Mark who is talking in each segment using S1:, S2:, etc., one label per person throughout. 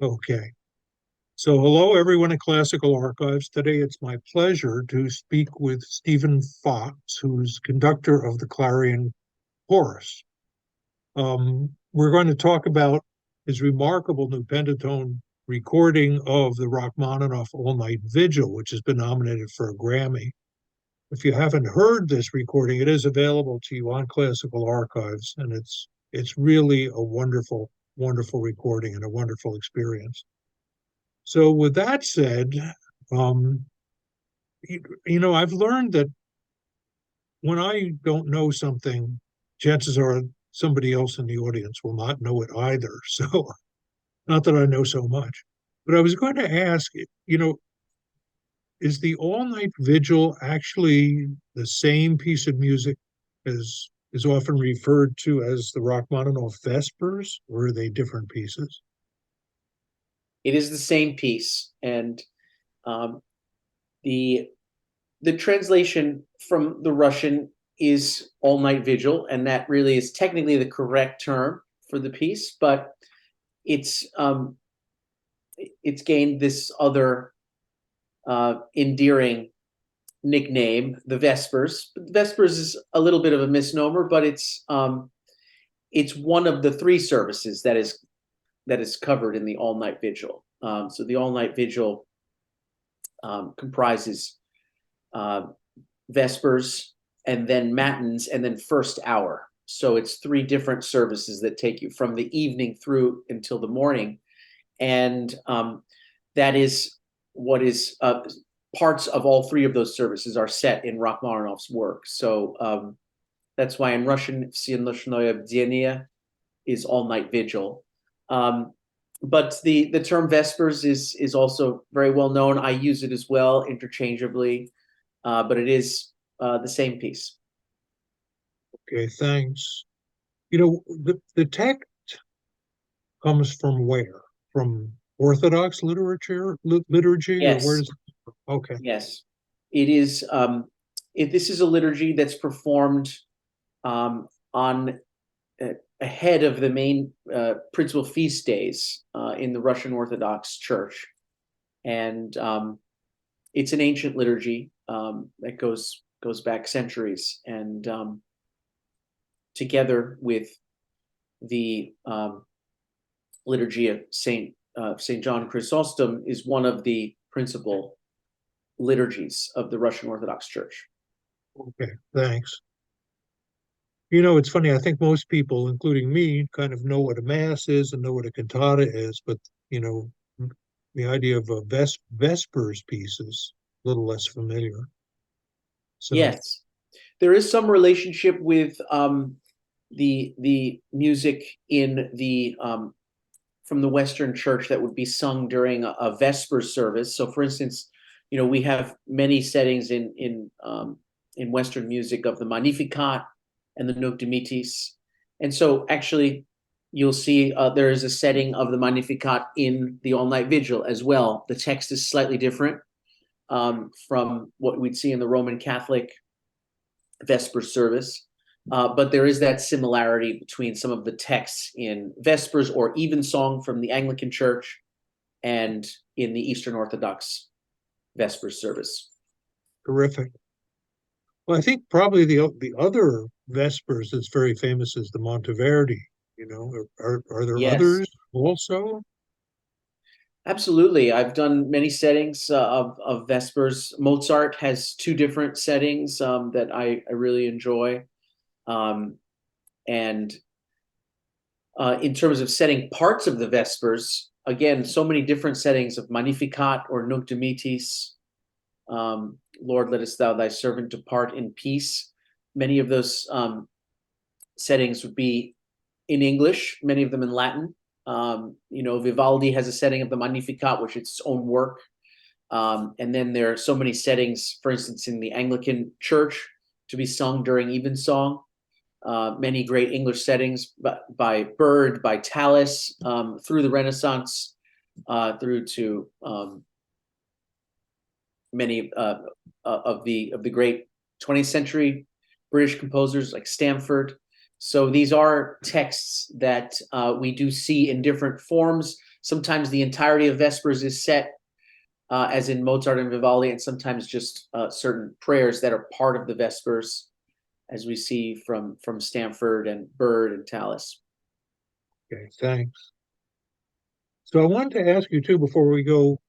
S1: Okay. So, hello, everyone at Classical Archives. Today, it's my pleasure to speak with Stephen Fox, who's conductor of the Clarion Chorus. We're going to talk about his remarkable new pentatone recording of the Rachmaninoff All-Night Vigil, which has been nominated for a Grammy. If you haven't heard this recording, it is available to you on Classical Archives, and it's really a wonderful, wonderful recording and a wonderful experience. So, with that said, um, I've learned that when I don't know something, chances are somebody else in the audience will not know it either. So, not that I know so much, but I was going to ask, is the all night vigil actually the same piece of music as is often referred to as the Rachmaninoff Vespers, or are they different pieces?
S2: It is the same piece, and um, the the translation from the Russian is all night vigil, and that really is technically the correct term for the piece, but it's um, it's gained this other endearing nickname, the Vespers. Vespers is a little bit of a misnomer, but it's one of the three services that is covered in the all night vigil. So the all night vigil comprises uh, vespers and then matins and then first hour. So it's three different services that take you from the evening through until the morning, and that is what is parts of all three of those services are set in Rachmaninoff's work. So that's why in Russian "Все ночное бдение" is all night vigil. Um, but the term vespers is also very well known. I use it as well interchangeably, but it is the same piece.
S1: Okay, thanks. The text comes from where? From Orthodox liturgy, or where
S2: Yes,
S1: does it? Okay,
S2: yes, it is. This is a liturgy that's performed on ahead of the main principal feast days in the Russian Orthodox Church, and it's an ancient liturgy that goes back centuries, and together with the liturgy of Saint John Chrysostom is one of the principal liturgies of the Russian Orthodox Church.
S1: okay, thanks. It's funny. I think most people, including me, kind of know what a mass is and know what a cantata is, but you know, the idea of a vespers piece is a little less familiar. So,
S2: Yes, there is some relationship with the music in the from the Western Church that would be sung during a Vesper service. So, for instance, we have many settings in Western music of the Magnificat and the Nunc Dimittis, and so actually you'll see there is a setting of the Magnificat in the All Night Vigil as well. The text is slightly different from what we'd see in the Roman Catholic Vesper service. But there is that similarity between some of the texts in Vespers or Evensong from the Anglican Church and in the Eastern Orthodox Vespers service.
S1: terrific. Well, I think probably the other vespers that's very famous is the Monteverdi. Are there
S2: Yes,
S1: others also?
S2: absolutely. I've done many settings of Vespers. Mozart has two different settings that I really enjoy. Um, and in terms of setting parts of the Vespers, again, so many different settings of Magnificat or Nunc Dimittis. Lord, lettest thou thy servant depart in peace. Many of those settings would be in English, many of them in Latin. Vivaldi has a setting of the Magnificat, which is its own work. And then there are so many settings, for instance, in the Anglican Church to be sung during evensong. Many great English settings by Byrd, by Tallis, through the Renaissance, through to many of the great 20th century British composers like Stamford. So these are texts that we do see in different forms. sometimes the entirety of Vespers is set, as in Mozart and Vivaldi, and sometimes just certain prayers that are part of the Vespers, as we see from Stanford and Byrd and Tallis.
S1: Okay, thanks. So I wanted to ask you too, before we go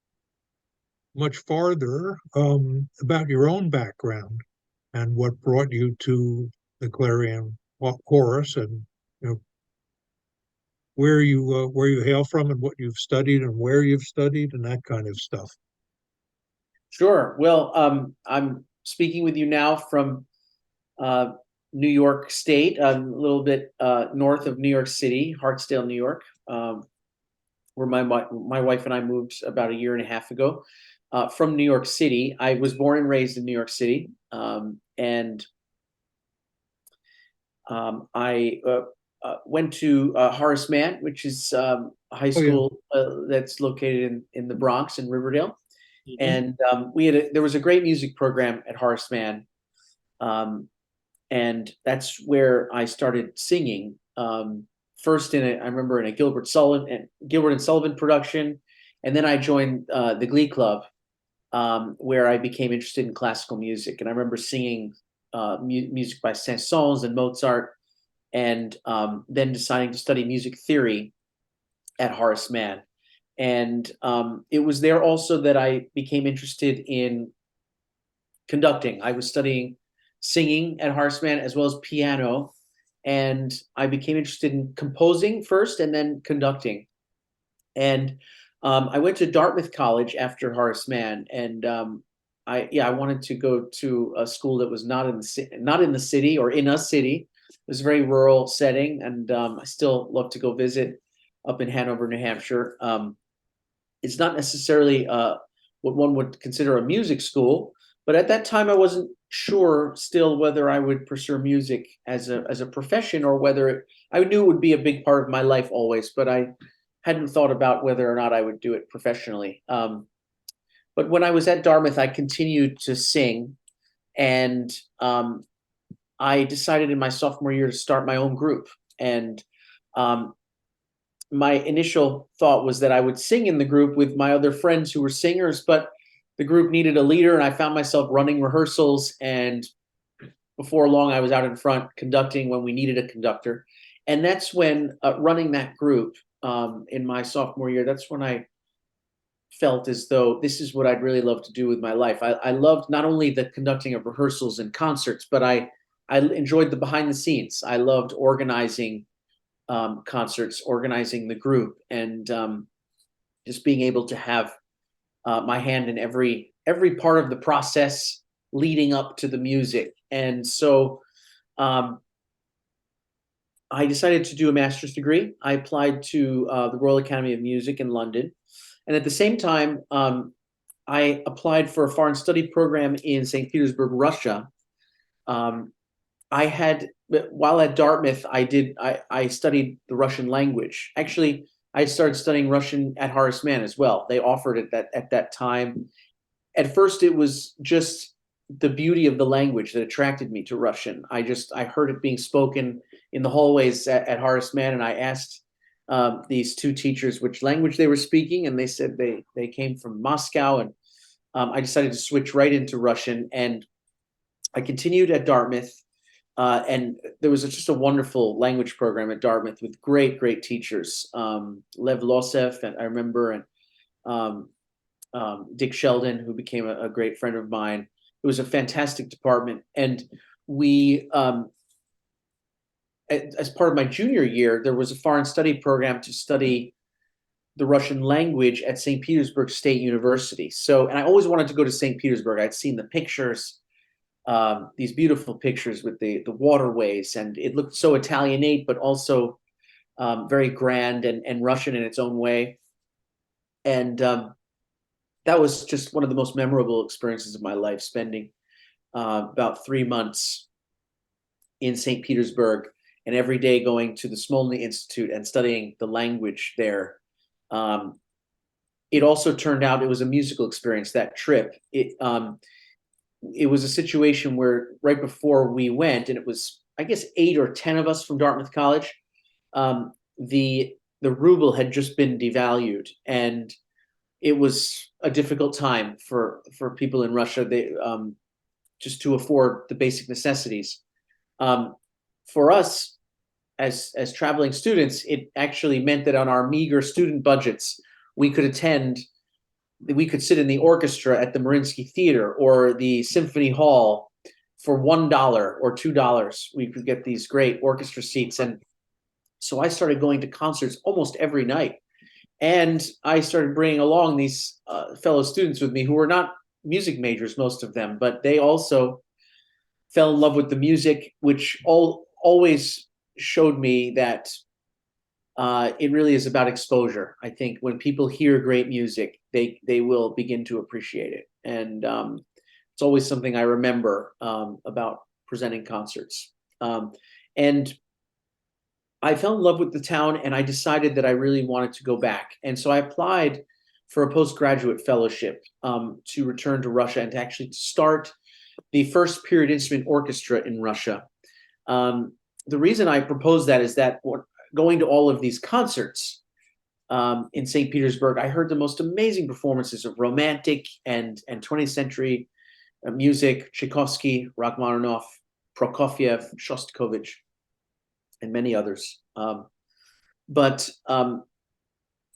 S1: much farther, about your own background and what brought you to the Clarion chorus, and you know where you hail from and what you've studied and where you've studied and that kind of stuff.
S2: Sure. Well, I'm speaking with you now from uh, New York State, a little bit north of New York City, Hartsdale, New York, where my wife and I moved about a year and a half ago. From New York City, I was born and raised in New York City, and I went to Horace Mann, which is a high
S1: Oh yeah.
S2: school that's located in the Bronx in Riverdale.
S1: Mhm.
S2: And there was a great music program at Horace Mann, um, and that's where I started singing. First I remember in a Gilbert and Sullivan production, and then I joined the Glee Club, where I became interested in classical music. And I remember singing music by Saint-Saëns and Mozart, and then deciding to study music theory at Horace Mann. And it was there also that I became interested in conducting. I was studying singing at Horace Mann as well as piano, and I became interested in composing first and then conducting. And I went to Dartmouth College after Horace Mann, and I wanted to go to a school that was not in the city or in a city. It was a very rural setting, and I still love to go visit up in Hanover, New Hampshire. It's not necessarily what one would consider a music school, but at that time I wasn't sure still whether I would pursue music as a profession, or whether I knew it would be a big part of my life always, but I hadn't thought about whether or not I would do it professionally. But when I was at Dartmouth, I continued to sing, and I decided in my sophomore year to start my own group. And um, my initial thought was that I would sing in the group with my other friends who were singers, but the group needed a leader, and I found myself running rehearsals. And before long, I was out in front conducting when we needed a conductor. And that's when, running that group in my sophomore year, that's when I felt as though this is what I'd really love to do with my life. I loved not only the conducting of rehearsals and concerts, but I enjoyed the behind the scenes. I loved organizing concerts, organizing the group, and just being able to have my hand in every part of the process leading up to the music. And so um, I decided to do a master's degree. I applied to the Royal Academy of Music in London, and at the same time, I applied for a foreign study program in St. Petersburg, Russia. Um, I had While at Dartmouth, I studied the Russian language. Actually, I started studying Russian at Horace Mann as well. They offered it at that time. At first, it was just the beauty of the language that attracted me to Russian. I heard it being spoken in the hallways at Horace Mann, and I asked these two teachers which language they were speaking, and they said they came from Moscow. And I decided to switch right into Russian, and I continued at Dartmouth. And there was just a wonderful language program at Dartmouth with great teachers. Lev Losev, and I remember, and um, Dick Sheldon, who became a great friend of mine. It was a fantastic department, and we, as part of my junior year, there was a foreign study program to study the Russian language at St. Petersburg State University. So, and I always wanted to go to St. Petersburg. I'd seen the pictures, these beautiful pictures with the waterways, and it looked so Italianate, but also very grand and Russian in its own way. And that was just one of the most memorable experiences of my life, spending about 3 months in St. Petersburg, and every day going to the Smolny Institute and studying the language there. Um, it also turned out it was a musical experience, that trip. It was a situation where right before we went, and it was, I guess, 8 or 10 of us from Dartmouth College, the the ruble had just been devalued, and it was a difficult time for people in Russia. They just to afford the basic necessities. Um, for us, as traveling students, it actually meant that on our meager student budgets, we could attend, we could sit in the orchestra at the Mariinsky Theater or the Symphony Hall for $1 or $2. We could get these great orchestra seats. And so I started going to concerts almost every night. And I started bringing along these fellow students with me who were not music majors, most of them, but they also fell in love with the music, which always showed me that it really is about exposure. I think when people hear great music, they will begin to appreciate it, and it's always something I remember about presenting concerts. And I fell in love with the town, and I decided that I really wanted to go back, and so I applied for a postgraduate fellowship to return to Russia and to actually start the first period instrument orchestra in Russia. The reason I proposed that is that going to all of these concerts in St. Petersburg, I heard the most amazing performances of Romantic and 20th century music, Tchaikovsky, Rachmaninoff, Prokofiev, Shostakovich, and many others. But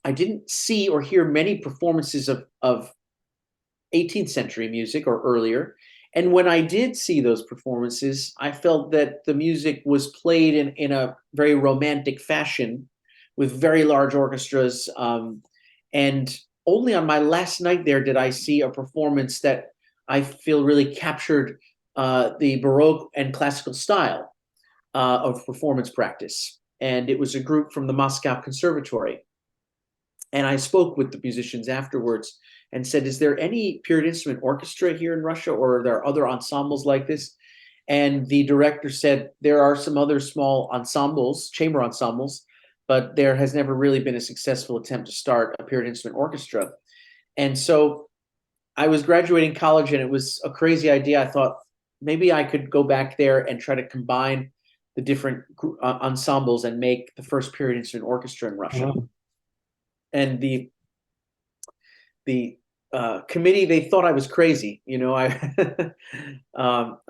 S2: I didn't see or hear many performances of 18th century music or earlier. And when I did see those performances, I felt that the music was played in a very romantic fashion with very large orchestras. And only on my last night there did I see a performance that I feel really captured the Baroque and classical style of performance practice. And it was a group from the Moscow Conservatory. And I spoke with the musicians afterwards and said, is there any period instrument orchestra here in Russia, or are there other ensembles like this? And the director said, there are some other small ensembles, chamber ensembles, but there has never really been a successful attempt to start a period instrument orchestra. And so I was graduating college, and it was a crazy idea. I thought maybe I could go back there and try to combine the different ensembles and make the first period instrument orchestra in Russia.
S1: Wow.
S2: And the committee, they thought I was crazy. You know, I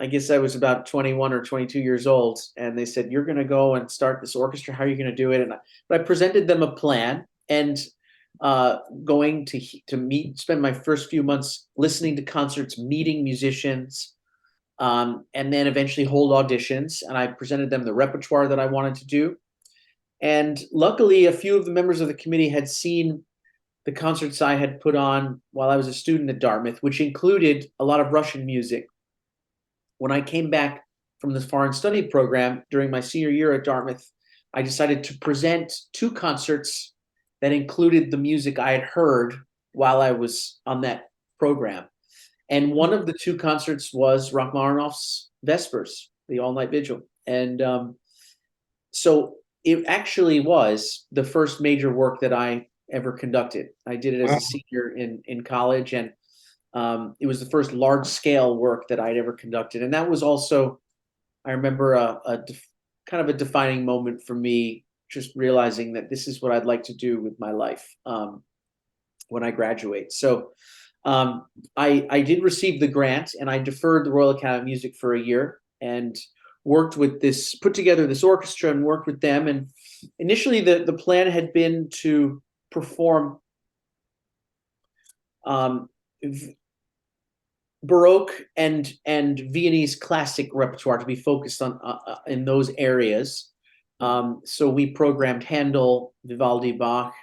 S2: guess I was about 21 or 22 years old, and they said, you're going to go and start this orchestra. How are you going to do it? And but I presented them a plan, and going to spend my first few months listening to concerts, meeting musicians, and then eventually hold auditions. And I presented them the repertoire that I wanted to do. And luckily, a few of the members of the committee had seen the concerts I had put on while I was a student at Dartmouth, which included a lot of Russian music. When I came back from the foreign study program during my senior year at Dartmouth, I decided to present 2 concerts that included the music I had heard while I was on that program. And one of the 2 concerts was Rachmaninoff's Vespers, the all-night vigil. And so it actually was the first major work that I ever conducted. I did it as a senior in college, and it was the first large-scale work that I'd ever conducted. And that was also, I remember, kind of a defining moment for me, just realizing that this is what I'd like to do with my life when I graduate. So I did receive the grant, and I deferred the Royal Academy of Music for a year and put together this orchestra and worked with them. And initially the plan had been to perform Baroque and Viennese classic repertoire, to be focused on in those areas. So we programmed Handel, Vivaldi, Bach,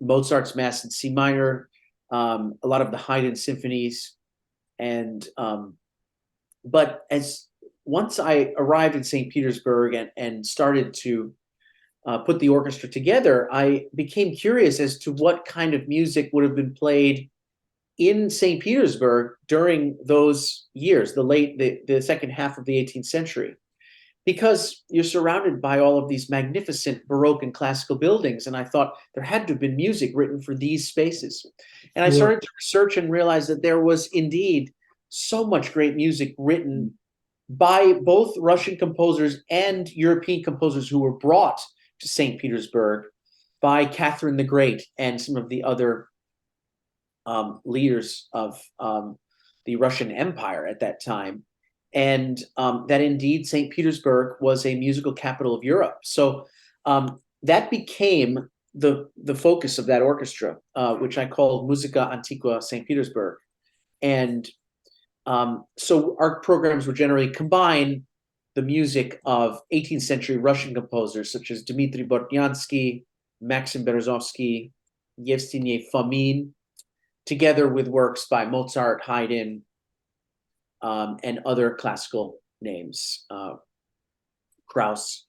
S2: Mozart's Mass in C minor, a lot of the Haydn symphonies, and but once I arrived in St. Petersburg and started to put the orchestra together, I became curious as to what kind of music would have been played in St. Petersburg during those years, the second half of the 18th century, because you're surrounded by all of these magnificent Baroque and classical buildings. And I thought there had to have been music written for these spaces. And I started to research and realize that there was indeed so much great music written by both Russian composers and European composers who were brought to St. Petersburg by Catherine the Great and some of the other leaders of the Russian Empire at that time, and that indeed St. Petersburg was a musical capital of Europe. So that became the focus of that orchestra, which I called Musica Antiqua St. Petersburg. And so our programs would generally combine the music of 18th century Russian composers such as Dmitri Bortnyansky, Maxim Berezovsky, Yevgeny Fomin, together with works by Mozart, Haydn, and other classical names, Krauss.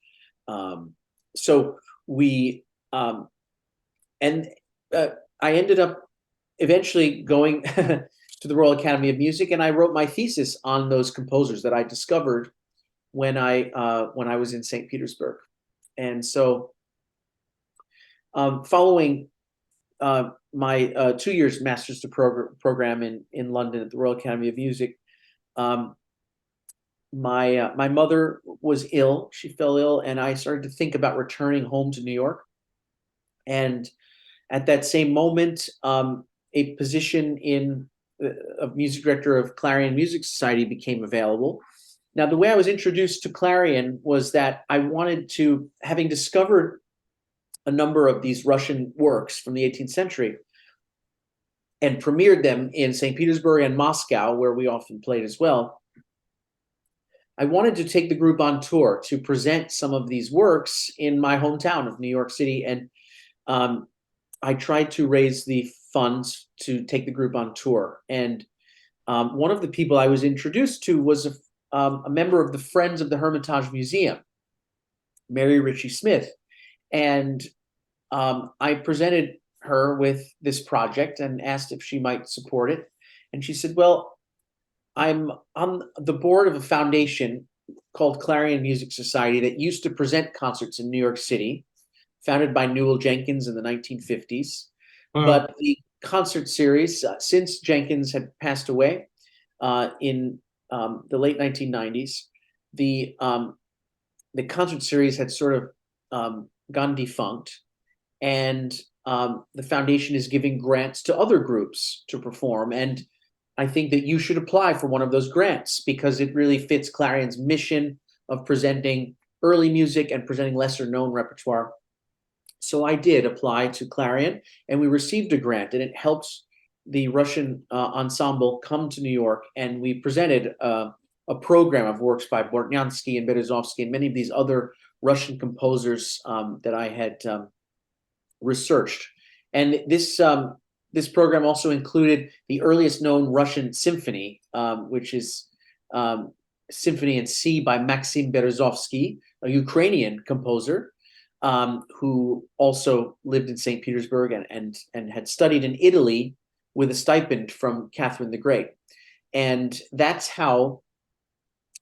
S2: So we, and I ended up eventually going to the Royal Academy of Music, and I wrote my thesis on those composers that I discovered when I was in St. Petersburg. And so following my 2 years master's program in London at the Royal Academy of Music, my mother was ill. She fell ill, and I started to think about returning home to New York. And at that same moment, a position in of music director of Clarion Music Society became available. Now, the way I was introduced to Clarion was that I wanted to, having discovered a number of these Russian works from the 18th century and premiered them in St. Petersburg and Moscow, where we often played as well, I wanted to take the group on tour to present some of these works in my hometown of New York City. And I tried to raise the funds to take the group on tour. And one of the people I was introduced to was a member of the Friends of the Hermitage Museum, Mary Ritchie Smith. And I presented her with this project and asked if she might support it. And she said, well, I'm on the board of a foundation called Clarion Music Society that used to present concerts in New York City, founded by Newell Jenkins in the 1950s. But the concert series, since Jenkins had passed away in the late 1990s, the concert series had sort of gone defunct, and the foundation is giving grants to other groups to perform. And I think that you should apply for one of those grants because it really fits Clarion's mission of presenting early music and presenting lesser known repertoire. So I did apply to Clarion, and we received a grant, and it helped the Russian ensemble come to New York, and we presented a program of works by Bortnyansky and Berezovsky and many of these other Russian composers that I had researched. And this program also included the earliest known Russian symphony, which is Symphony in C by Maxim Berezovsky, a Ukrainian composer who also lived in St. Petersburg and had studied in Italy with a stipend from Catherine the Great. And that's how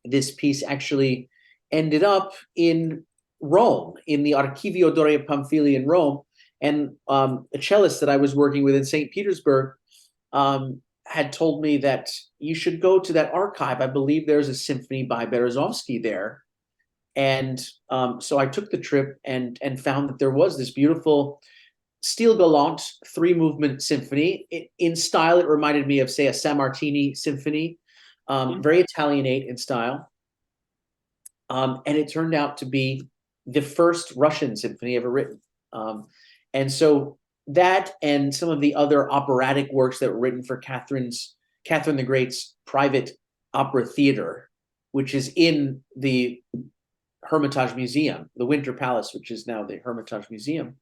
S2: this piece actually ended up in Rome, in the Archivio Doria Pamphili in Rome. And a cellist that I was working with in St. Petersburg had told me that you should go to that archive. I believe there's a symphony by Berezovsky there. And so I took the trip and found that there was this beautiful Stile Galant 3-movement symphony. In style, it reminded me of, say, a Sammartini symphony, very Italianate in style. And it turned out to be the first Russian symphony ever written. And so that and some of the other operatic works that were written for Catherine the Great's private opera theater, which is in the Hermitage Museum, the Winter Palace, which is now the Hermitage Museum.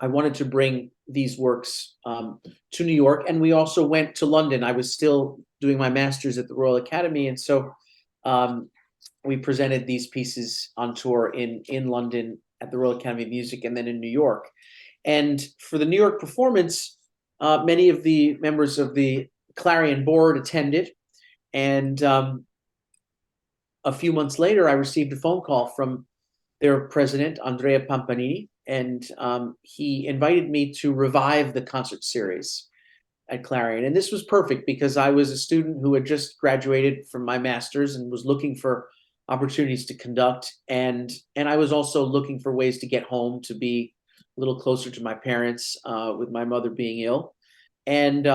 S2: I wanted to bring these works to New York, and we also went to London. I was still doing my master's at the Royal Academy, and so we presented these pieces on tour in London at the Royal Academy of Music and then in New York. And for the New York performance, many of the members of the Clarion board attended, and a few months later, I received a phone call from their president, Andrea Pampanini, and he invited me to revive the concert series at Clarion. And this was perfect because I was a student who had just graduated from my master's and was looking for opportunities to conduct, and I was also looking for ways to get home to be a little closer to my parents, with my mother being ill, and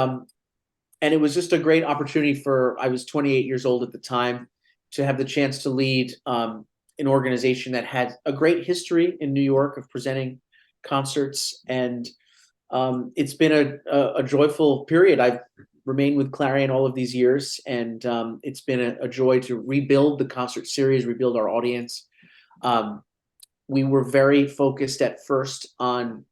S2: it was just a great opportunity for. I was 28 years old at the time to have the chance to lead an organization that had a great history in New York of presenting concerts, and it's been a joyful period. I've remained with Clarion all of these years, and it's been a joy to rebuild the concert series, rebuild our audience. We were very focused at first on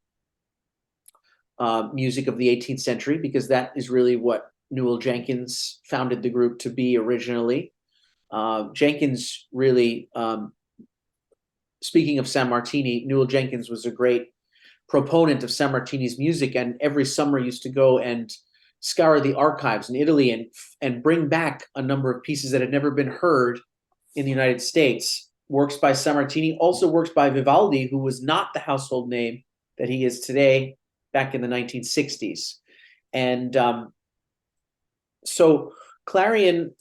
S2: music of the 18th century, because that is really what Newell Jenkins founded the group to be originally. Jenkins really, speaking of Sammartini, Newell Jenkins was a great proponent of Sammartini's music, and every summer used to go and scour the archives in Italy and bring back a number of pieces that had never been heard in the United States. Works by Sammartini, also works by Vivaldi, who was not the household name that he is today back in the 1960s. And so Clarion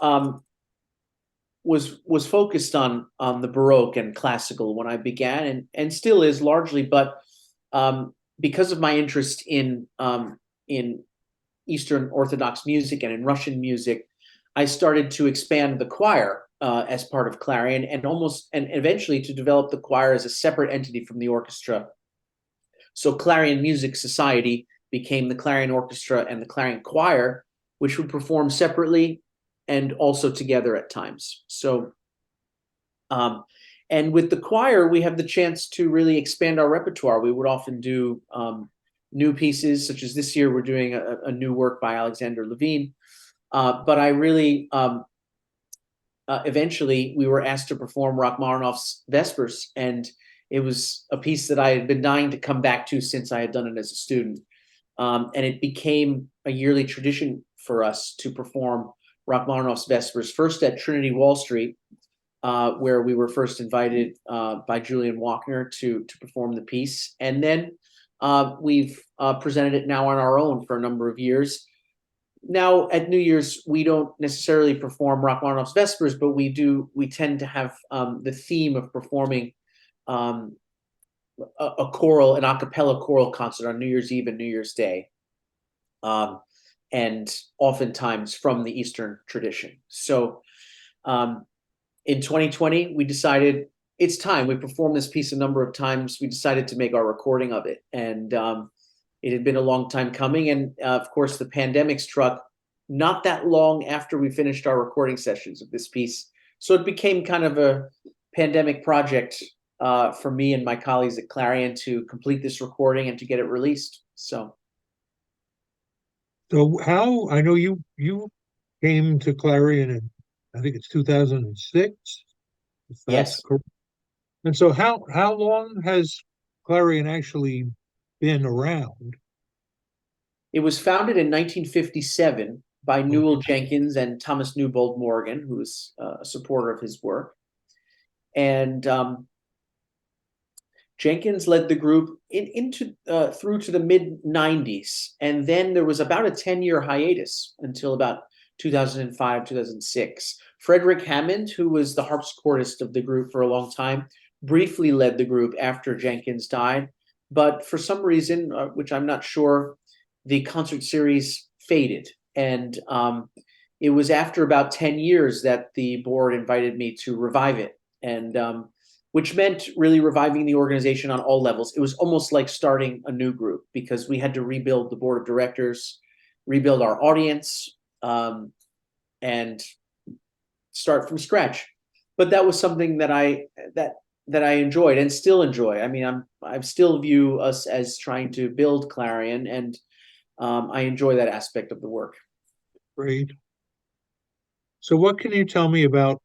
S2: was focused on the Baroque and classical when I began, and still is largely, but because of my interest in Eastern Orthodox music and in Russian music, I started to expand the choir as part of Clarion, and eventually to develop the choir as a separate entity from the orchestra. So Clarion Music Society became the Clarion Orchestra and the Clarion Choir, which would perform separately and also together at times. So, and with the choir, we have the chance to really expand our repertoire. We would often do new pieces, such as this year we're doing a new work by Alexander Levine. But I really, eventually, we were asked to perform Rachmaninoff's Vespers, and it was a piece that I had been dying to come back to since I had done it as a student. And it became a yearly tradition for us to perform Rachmaninoff's Vespers, first at Trinity Wall Street, where we were first invited by Julian Walkner to perform the piece. And then we've presented it now on our own for a number of years. Now at New Year's, we don't necessarily perform Rachmaninoff's Vespers, but we tend to have the theme of performing a choral, an a cappella choral concert on New Year's Eve and New Year's Day. And oftentimes from the Eastern tradition. So in 2020, we decided it's time. We performed this piece a number of times. We decided to make our recording of it. And it had been a long time coming. And of course, the pandemic struck not that long after we finished our recording sessions of this piece. So it became kind of a pandemic project for me and my colleagues at Clarion to complete this recording and to get it released. So
S1: how, I know you came to Clarion in, I think it's 2006, if that's
S2: yes.
S1: correct. And so how long has Clarion actually been around?
S2: It was founded in 1957 by Newell
S1: Okay.
S2: Jenkins and Thomas Newbold Morgan, who was a supporter of his work. And Jenkins led the group into through to the mid 90s, and then there was about a 10-year hiatus until about 2005, 2006. Frederick Hammond, who was the harpsichordist of the group for a long time, briefly led the group after Jenkins died, but for some reason, which I'm not sure, the concert series faded, and it was after about 10 years that the board invited me to revive it, and which meant really reviving the organization on all levels. It was almost like starting a new group, because we had to rebuild the board of directors, rebuild our audience, and start from scratch. But that was something that I enjoyed and still enjoy. I mean, I still view us as trying to build Clarion, and I enjoy that aspect of the work.
S1: Great. So what can you tell me about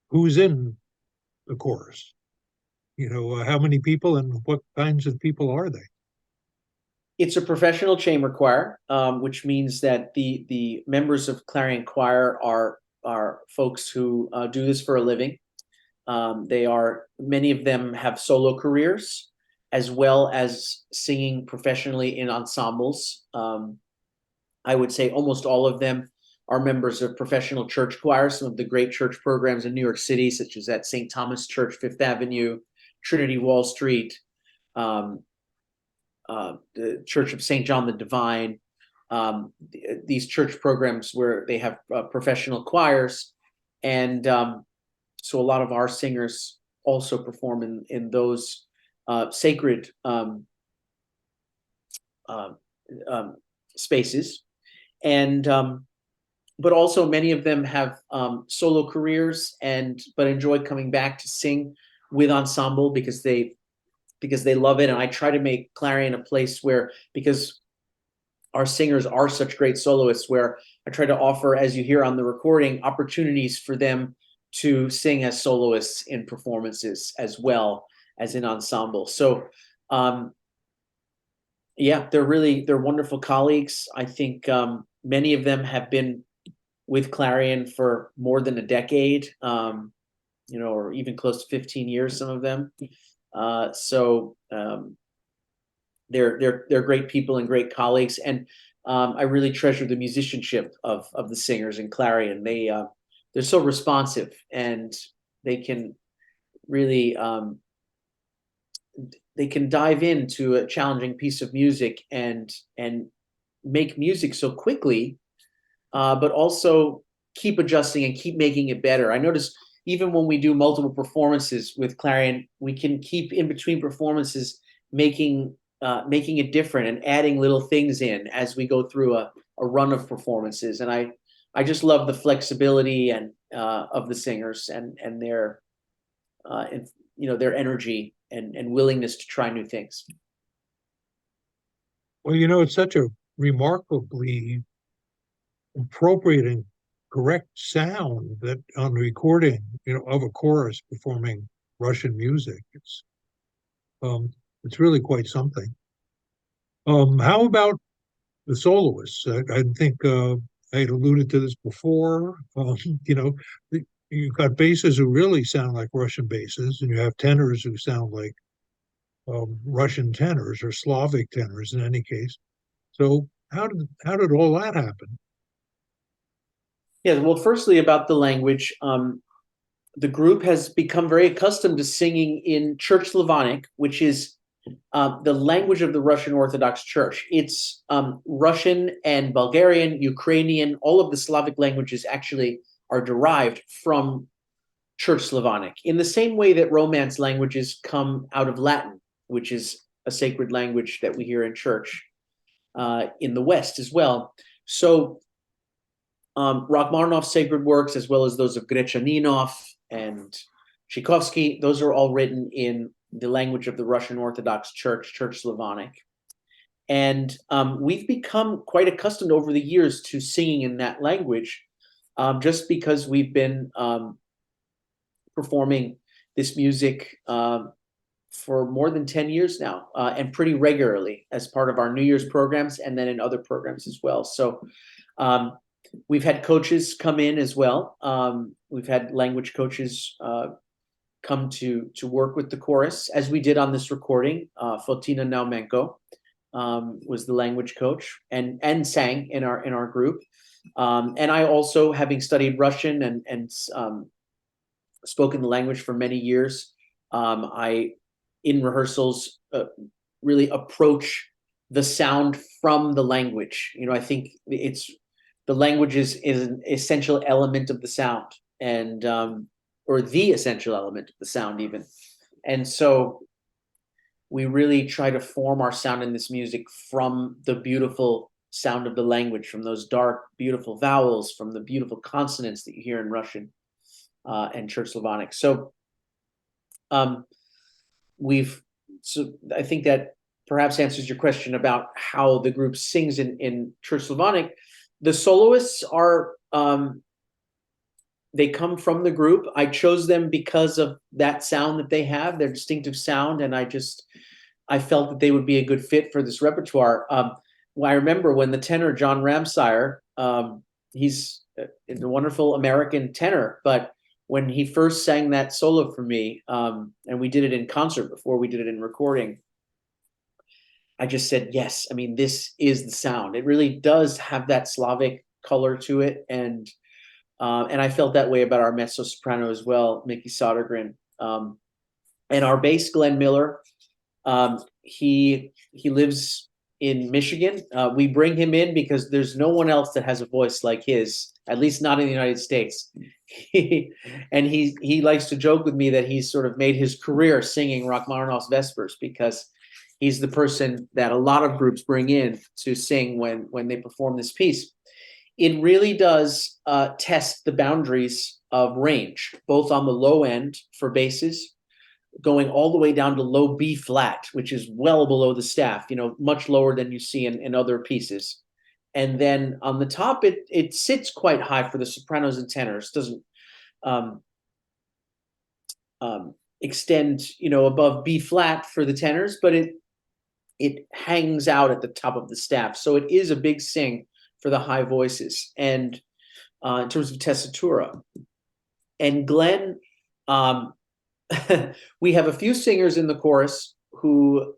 S1: who's in the chorus? How many people and what kinds of people are they?
S2: It's a professional chamber choir, which means that the members of Clarion Choir are folks who do this for a living. Many of them have solo careers, as well as singing professionally in ensembles. I would say almost all of them are members of professional church choirs, some of the great church programs in New York City, such as at St. Thomas Church, Fifth Avenue, Trinity Wall Street, the Church of St. John the Divine, these church programs where they have professional choirs. And so a lot of our singers also perform in those sacred spaces. And but also many of them have solo careers but enjoy coming back to sing with ensemble because they love it. And I try to make Clarion a place where, because our singers are such great soloists, where I try to offer, as you hear on the recording, opportunities for them to sing as soloists in performances as well as in ensemble. So yeah, they're wonderful colleagues. I think many of them have been with Clarion for more than a decade, or even close to 15 years, some of them. So they're great people and great colleagues, and I really treasure the musicianship of the singers in Clarion. They're so responsive, and they can really they can dive into a challenging piece of music and make music so quickly, but also keep adjusting and keep making it better. I noticed even when we do multiple performances with Clarion, we can keep in between performances making it different and adding little things in as we go through a run of performances. And I just love the flexibility and of the singers and their their energy and willingness to try new things.
S1: Well, it's such a remarkably appropriate and correct sound that on the recording, of a chorus performing Russian music. It's really quite something. How about the soloists? I think I had alluded to this before. You've got basses who really sound like Russian basses, and you have tenors who sound like Russian tenors or Slavic tenors in any case. So how did all that happen?
S2: Yeah, well, firstly, about the language, the group has become very accustomed to singing in Church Slavonic, which is the language of the Russian Orthodox Church. It's Russian and Bulgarian, Ukrainian, all of the Slavic languages actually are derived from Church Slavonic, in the same way that Romance languages come out of Latin, which is a sacred language that we hear in church in the West as well. So Rachmaninoff's sacred works, as well as those of Rachmaninoff and Tchaikovsky, those are all written in the language of the Russian Orthodox Church, Church Slavonic. And we've become quite accustomed over the years to singing in that language, just because we've been performing this music for more than 10 years now, and pretty regularly as part of our New Year's programs and then in other programs as well. So we've had coaches come in as well. We've had language coaches come to work with the chorus, as we did on this recording. Fotina Naumenko was the language coach and sang in our group. And I also, having studied Russian and spoken the language for many years, I, in rehearsals, really approach the sound from the language. I think the language is an essential element of the sound, and or the essential element of the sound even. And so we really try to form our sound in this music from the beautiful sound of the language, from those dark, beautiful vowels, from the beautiful consonants that you hear in Russian and Church Slavonic. So I think that perhaps answers your question about how the group sings in Church Slavonic. The soloists are, they come from the group. I chose them because of that sound that they have, their distinctive sound, and I felt that they would be a good fit for this repertoire. Well, I remember when the tenor, John Ramsire, he's a wonderful American tenor, but when he first sang that solo for me, and we did it in concert before we did it in recording, I just said, yes, I mean, this is the sound. It really does have that Slavic color to it, and I felt that way about our mezzo soprano as well, Mickey Sodergren. And our bass, Glenn Miller, he lives in Michigan. We bring him in because there's no one else that has a voice like his, at least not in the United States. And he likes to joke with me that he's sort of made his career singing Rachmaninoff's Vespers, because he's the person that a lot of groups bring in to sing when they perform this piece. It really does test the boundaries of range, both on the low end for basses, going all the way down to low B flat, which is well below the staff, much lower than you see in other pieces. And then on the top, it sits quite high for the sopranos and tenors. Doesn't extend, above B flat for the tenors, but it hangs out at the top of the staff. So it is a big sing for the high voices, and in terms of tessitura. And Glenn, we have a few singers in the chorus who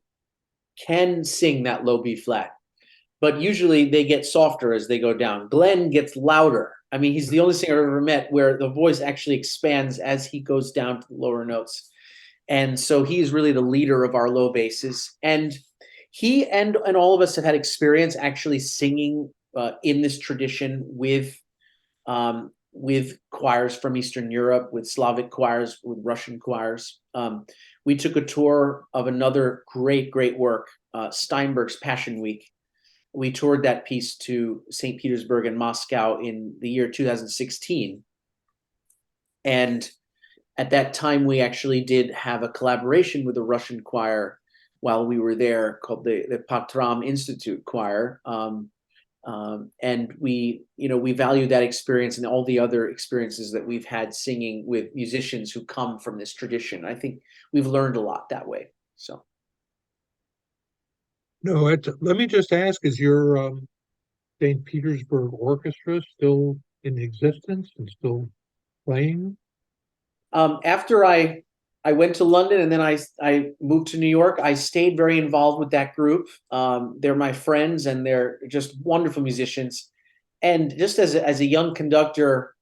S2: can sing that low B flat, but usually they get softer as they go down. Glenn gets louder. I mean, he's the only singer I've ever met where the voice actually expands as he goes down to the lower notes. And so he's really the leader of our low basses. And he and all of us have had experience actually singing in this tradition with choirs from Eastern Europe, with Slavic choirs, with Russian choirs. We took a tour of another great work, Steinberg's Passion Week. We toured that piece to St. Petersburg and Moscow in the year 2016. And at that time, we actually did have a collaboration with a Russian choir while we were there, called the Patram Institute Choir. And we value that experience and all the other experiences that we've had singing with musicians who come from this tradition. I think we've learned a lot that way. So.
S1: No, let me just ask, is your St. Petersburg Orchestra still in existence and still playing?
S2: After I went to London and then I moved to New York, I stayed very involved with that group. They're my friends and they're just wonderful musicians. And just as a young conductor,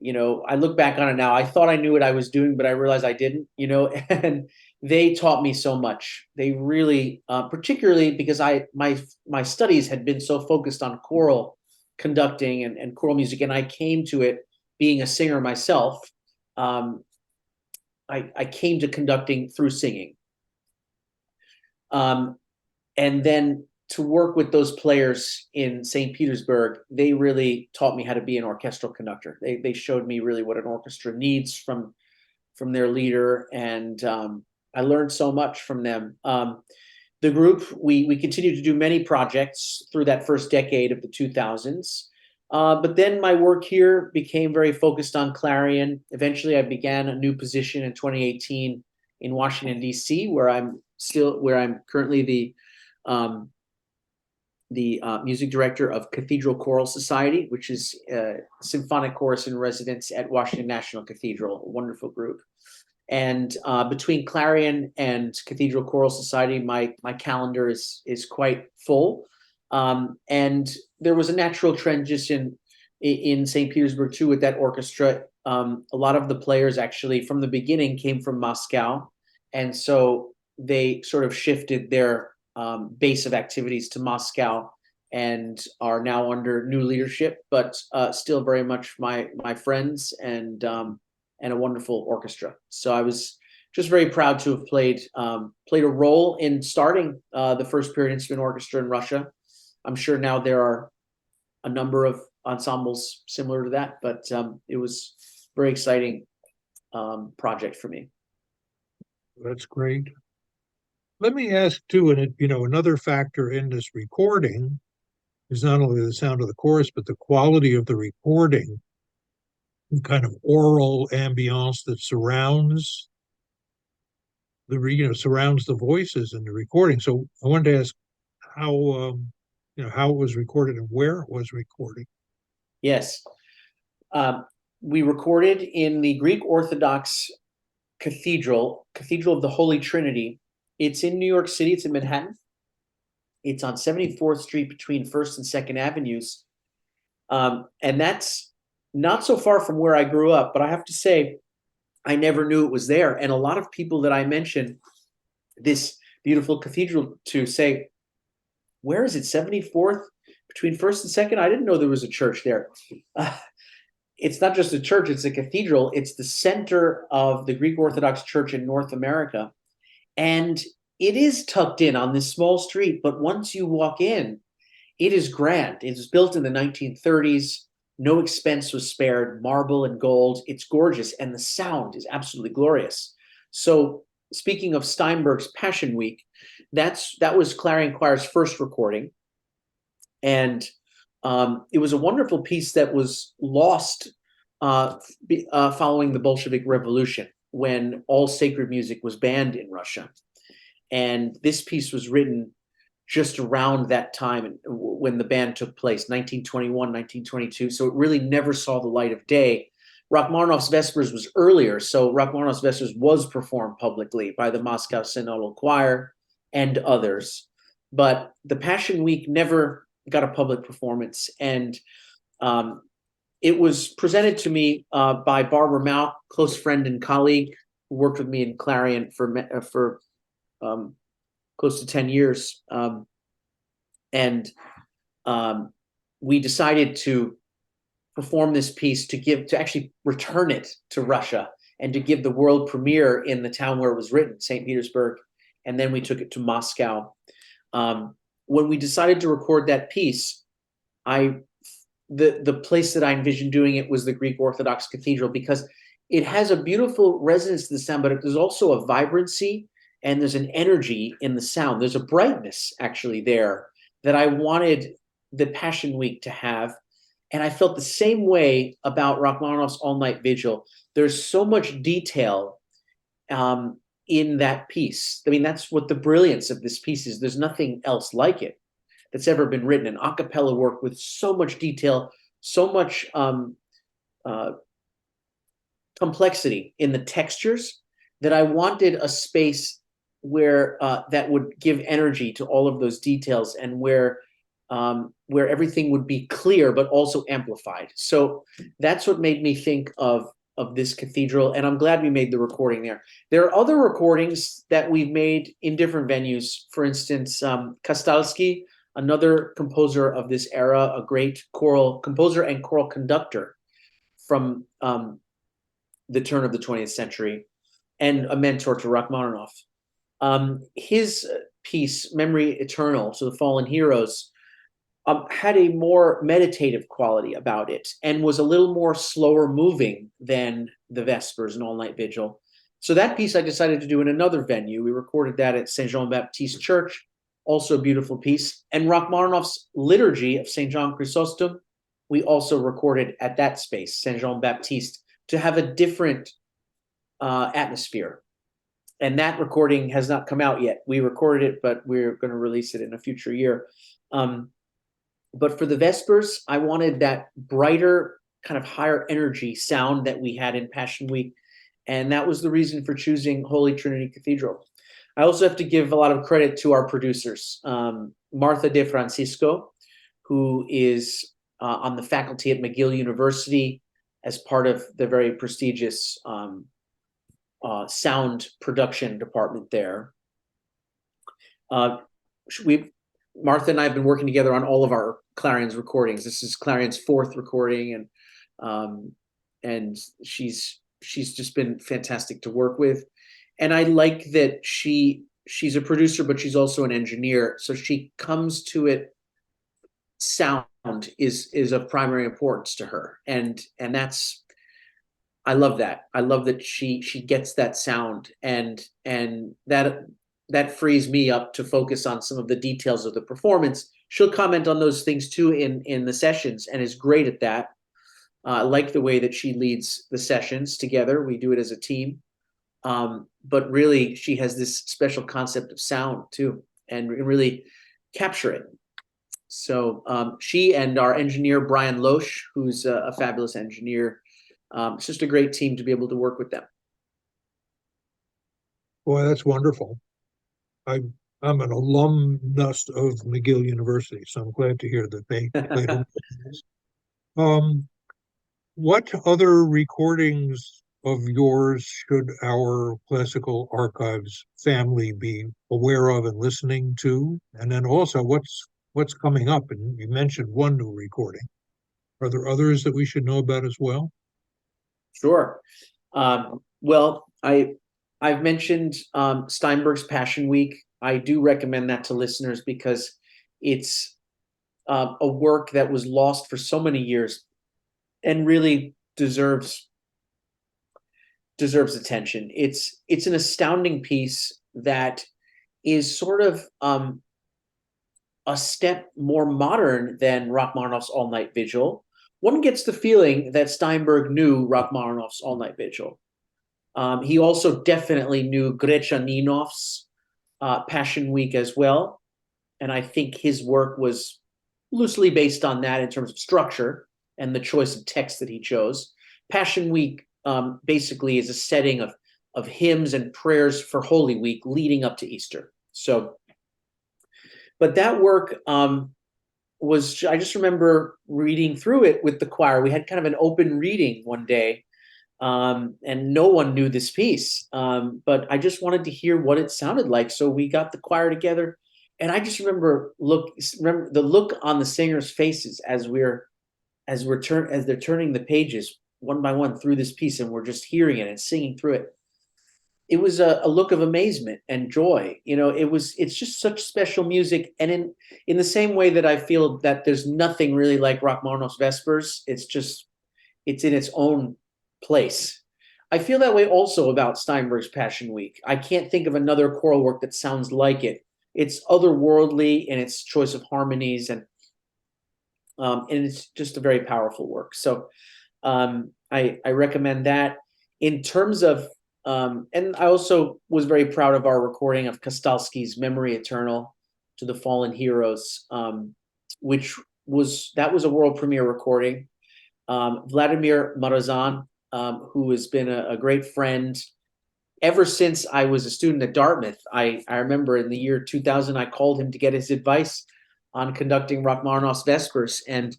S2: I look back on it now, I thought I knew what I was doing, but I realized I didn't, and they taught me so much. They really, particularly because my studies had been so focused on choral conducting and choral music, and I came to it being a singer myself. I came to conducting through singing. And then to work with those players in St. Petersburg, they really taught me how to be an orchestral conductor. They showed me really what an orchestra needs from their leader, and I learned so much from them. The group, we continued to do many projects through that first decade of the 2000s. But then my work here became very focused on Clarion. Eventually, I began a new position in 2018 in Washington, D.C., where I'm currently the music director of Cathedral Choral Society, which is a symphonic chorus in residence at Washington National Cathedral, a wonderful group. And between Clarion and Cathedral Choral Society, my calendar is quite full. And there was a natural transition in St. Petersburg too with that orchestra. A lot of the players actually from the beginning came from Moscow, and so they sort of shifted their base of activities to Moscow and are now under new leadership, but still very much my friends and a wonderful orchestra. So I was just very proud to have played a role in starting the first period instrument orchestra in Russia. I'm sure now there are a number of ensembles similar to that, but it was a very exciting project for me.
S1: That's great. Let me ask too, and another factor in this recording is not only the sound of the chorus, but the quality of the recording, the kind of oral ambiance that surrounds the voices in the recording. So I wanted to ask how how it was recorded and where it was recorded.
S2: Yes. We recorded in the Greek Orthodox Cathedral of the Holy Trinity. It's in New York City. It's in Manhattan. It's on 74th Street between 1st and 2nd Avenues. And that's not so far from where I grew up, but I have to say, I never knew it was there. And a lot of people that I mention this beautiful cathedral to say, where is it? 74th between first and second? I didn't know there was a church there. Uh, it's not just a church, it's a cathedral. It's the center of the Greek Orthodox Church in North America. And it is tucked in on this small street, but once you walk in, it is grand. It was built in the 1930s. No expense was spared, marble and gold. It's gorgeous, and the sound is absolutely glorious. So, speaking of Steinberg's Passion Week, that was Clarion Choir's first recording, and it was a wonderful piece that was lost following the Bolshevik Revolution, when all sacred music was banned in Russia. And this piece was written just around that time when the ban took place, 1921, 1922. So it really never saw the light of day. Rachmaninoff's Vespers was earlier, so Rachmaninoff's Vespers was performed publicly by the Moscow Synodal Choir and others. But the Passion Week never got a public performance, and it was presented to me by Barbara Mount, close friend and colleague, who worked with me in Clarion for close to 10 years. And we decided to perform this piece to actually return it to Russia and to give the world premiere in the town where it was written, St. Petersburg. And then we took it to Moscow. When we decided to record that piece, the place that I envisioned doing it was the Greek Orthodox Cathedral, because it has a beautiful resonance to the sound, but there's also a vibrancy and there's an energy in the sound. There's a brightness actually there that I wanted the Passion Week to have. And I felt the same way about Rachmaninoff's All Night Vigil. There's so much detail in that piece. I mean, that's what the brilliance of this piece is. There's nothing else like it that's ever been written. An a cappella work with so much detail, so much complexity in the textures, that I wanted a space where that would give energy to all of those details, and where everything would be clear but also amplified. So that's what made me think of this cathedral, and I'm glad we made the recording there. There are other recordings that we've made in different venues. For instance, Kastalsky, another composer of this era, a great choral composer and choral conductor from the turn of the 20th century, and a mentor to Rachmaninoff. His piece, Memory Eternal, to the Fallen Heroes, had a more meditative quality about it and was a little more slower moving than the Vespers and All Night Vigil. So that piece I decided to do in another venue. We recorded that at Saint Jean Baptiste Church, also a beautiful piece. And Rachmaninoff's Liturgy of Saint John Chrysostom, we also recorded at that space, Saint Jean Baptiste, to have a different atmosphere. And that recording has not come out yet. We recorded it, but we're going to release it in a future year. But for the Vespers, I wanted that brighter, kind of higher energy sound that we had in Passion Week. And that was the reason for choosing Holy Trinity Cathedral. I also have to give a lot of credit to our producers, Martha De Francisco, who is on the faculty at McGill University as part of the very prestigious sound production department there. Martha and I have been working together on all of our Clarion's recordings. This is Clarion's fourth recording, and she's just been fantastic to work with. And I like that she's a producer, but she's also an engineer. So she comes to it. Sound is of primary importance to her, and that's, I love that. I love that she gets that sound, and that frees me up to focus on some of the details of the performance. She'll comment on those things too in the sessions, and is great at that. I like the way that she leads the sessions together. We do it as a team. But really, she has this special concept of sound too, and really capture it. So she and our engineer, Brian Loesch, who's a fabulous engineer. It's just a great team to be able to work with them.
S1: Boy, that's wonderful. I'm an alumnus of McGill University, so I'm glad to hear that they played a role in this. Um, what other recordings of yours should our classical archives family be aware of and listening to? And then also, what's coming up? And you mentioned one new recording. Are there others that we should know about as well?
S2: Sure. Well, I've mentioned Steinberg's Passion Week. I do recommend that to listeners because it's a work that was lost for so many years and really deserves attention. It's an astounding piece that is sort of a step more modern than Rachmaninoff's All Night Vigil. One gets the feeling that Steinberg knew Rachmaninoff's All Night Vigil. He also definitely knew Grammy-Ninaff's Passion Week as well, and I think his work was loosely based on that in terms of structure and the choice of text that he chose. Passion Week basically is a setting of hymns and prayers for Holy Week leading up to Easter. So, but that work was, I just remember reading through it with the choir. We had kind of an open reading one day, and no one knew this piece. But I just wanted to hear what it sounded like. So we got the choir together, and I just remember the look on the singers' faces as they're turning the pages one by one through this piece, and we're just hearing it and singing through it. It was a look of amazement and joy. It's just such special music. And in the same way that I feel that there's nothing really like Rachmaninoff's Vespers, it's in its own place. I feel that way also about Steinberg's Passion Week. I can't think of another choral work that sounds like it. It's otherworldly in its choice of harmonies, and it's just a very powerful work. So I recommend that. In terms of and I also was very proud of our recording of Kostalski's Memory Eternal to the Fallen Heroes, which was a world premiere recording. Vladimir Marazan, who has been a great friend ever since I was a student at Dartmouth. I remember in the year 2000, I called him to get his advice on conducting Rachmaninoff's Vespers. And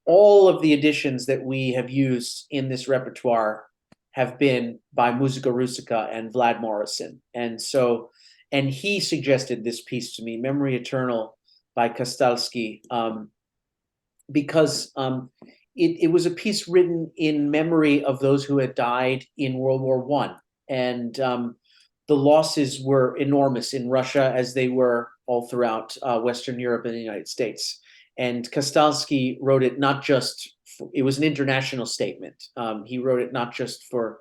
S2: all of the editions that we have used in this repertoire have been by Musica Rusica and Vlad Morrison. And he suggested this piece to me, Memory Eternal by Kostalski, because it was a piece written in memory of those who had died in World War I. And the losses were enormous in Russia, as they were all throughout Western Europe and the United States. And Kostalski wrote it not just it was an international statement. He wrote it not just for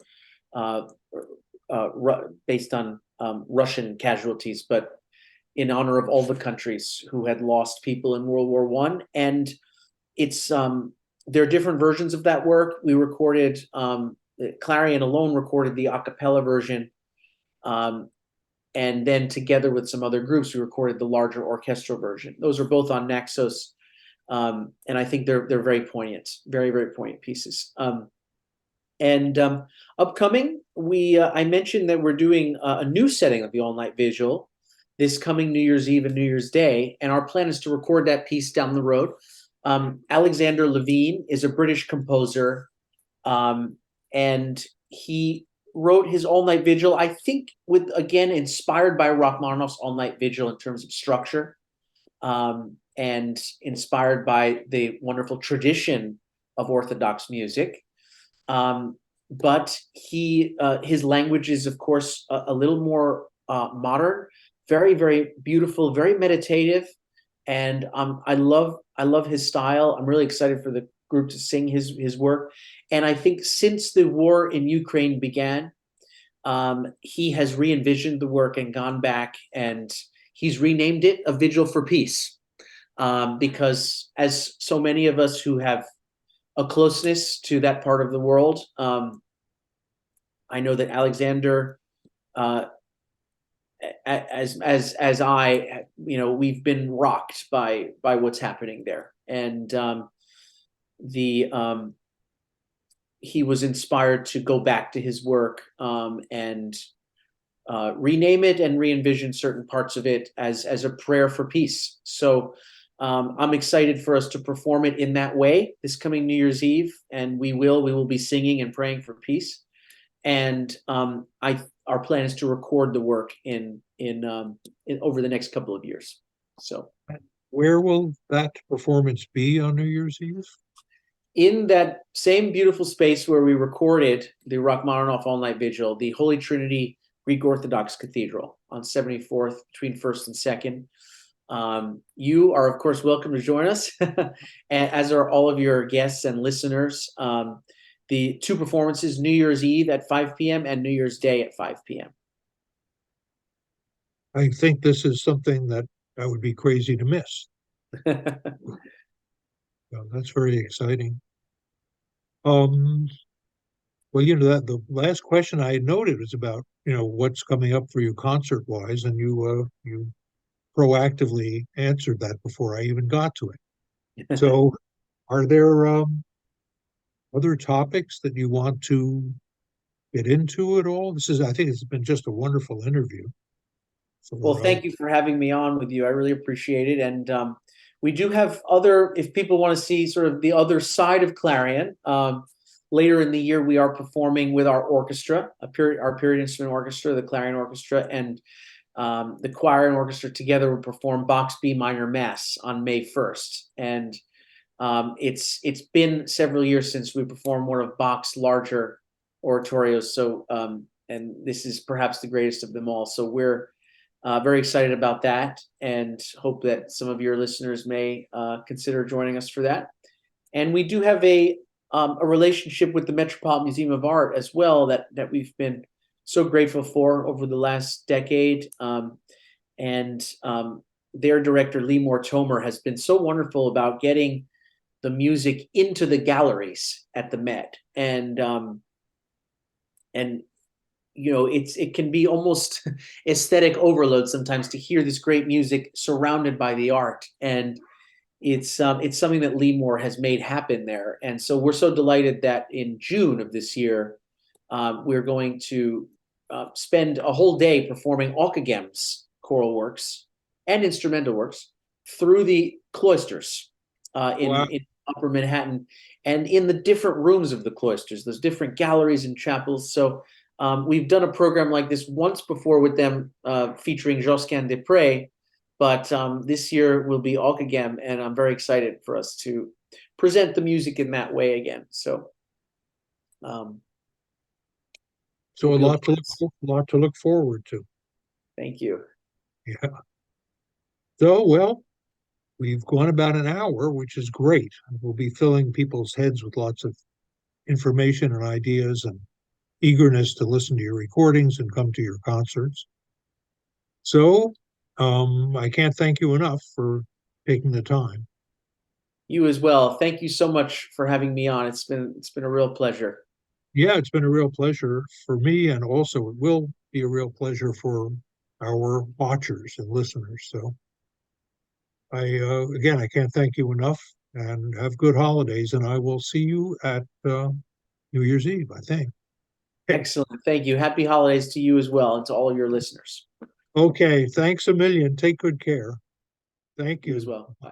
S2: based on Russian casualties, but in honor of all the countries who had lost people in World War I. And it's there are different versions of that work. We recorded Clarion alone recorded the a cappella version, and then together with some other groups, we recorded the larger orchestral version. Those are both on Naxos. And I think they're very poignant, very, very poignant pieces. And upcoming, I mentioned that we're doing a new setting of the All Night Vigil this coming New Year's Eve and New Year's Day, and our plan is to record that piece down the road. Alexander Levine is a British composer, and he wrote his All Night Vigil, I think, inspired by Rachmaninoff's All Night Vigil in terms of structure. And inspired by the wonderful tradition of Orthodox music. But his language is, of course, a little more modern, very, very beautiful, very meditative. And I love his style. I'm really excited for the group to sing his work. And I think since the war in Ukraine began, he has re-envisioned the work and gone back, and he's renamed it A Vigil for Peace. Because as so many of us who have a closeness to that part of the world, I know that Alexander, as I, we've been rocked by what's happening there, and he was inspired to go back to his work and rename it and re-envision certain parts of it as a prayer for peace. So I'm excited for us to perform it in that way this coming New Year's Eve, and we will be singing and praying for peace. And our plan is to record the work in over the next couple of years. So,
S1: Where will that performance be on New Year's Eve?
S2: in that same beautiful space where we recorded the Rachmaninoff All Night Vigil, the Holy Trinity Greek Orthodox Cathedral on 74th between 1st and 2nd. You are, of course, welcome to join us, as are all of your guests and listeners. The two performances, New Year's Eve at 5 p.m. and New Year's Day at 5 p.m.
S1: I think this is something that I would be crazy to miss. So that's very exciting. Well, that the last question I had noted was about, what's coming up for you concert wise, and you proactively answered that before I even got to it. So, are there other topics that you want to get into at all? I think it's been just a wonderful interview. So,
S2: Well, thank you for having me on with you. I really appreciate it. And we do have if people want to see sort of the other side of Clarion, later in the year, we are performing with our orchestra, our period instrument orchestra, the Clarion Orchestra, and the choir and orchestra together will perform Bach's B minor Mass on May 1st. And it's been several years since we performed one of Bach's larger oratorios. So, and this is perhaps the greatest of them all. So we're very excited about that, and hope that some of your listeners may consider joining us for that. And we do have a relationship with the Metropolitan Museum of Art as well that we've been so grateful for over the last decade. And their director, Lee Moore-Tomer, has been so wonderful about getting the music into the galleries at the Met. And it can be almost aesthetic overload sometimes to hear this great music surrounded by the art. And it's something that Lee Moore has made happen there. And so we're so delighted that in June of this year, we're going to spend a whole day performing Aukegem's choral works and instrumental works through the cloisters in Upper Manhattan, and in the different rooms of the cloisters, those different galleries and chapels. So we've done a program like this once before with them, featuring Josquin des Prez, but this year will be Aukegem, and I'm very excited for us to present the music in that way again. So,
S1: a lot to look forward to.
S2: Thank you.
S1: Yeah. So, well, we've gone about an hour, which is great. We'll be filling people's heads with lots of information and ideas and eagerness to listen to your recordings and come to your concerts. So, I can't thank you enough for taking the time.
S2: You as well. Thank you so much for having me on. It's been a real pleasure.
S1: Yeah, it's been a real pleasure for me, and also it will be a real pleasure for our watchers and listeners. So, I can't thank you enough, and have good holidays. And I will see you at New Year's Eve, I think.
S2: Excellent. Thank you. Happy holidays to you as well, and to all your listeners.
S1: Okay. Thanks a million. Take good care. Thank you.
S2: You as well. Bye.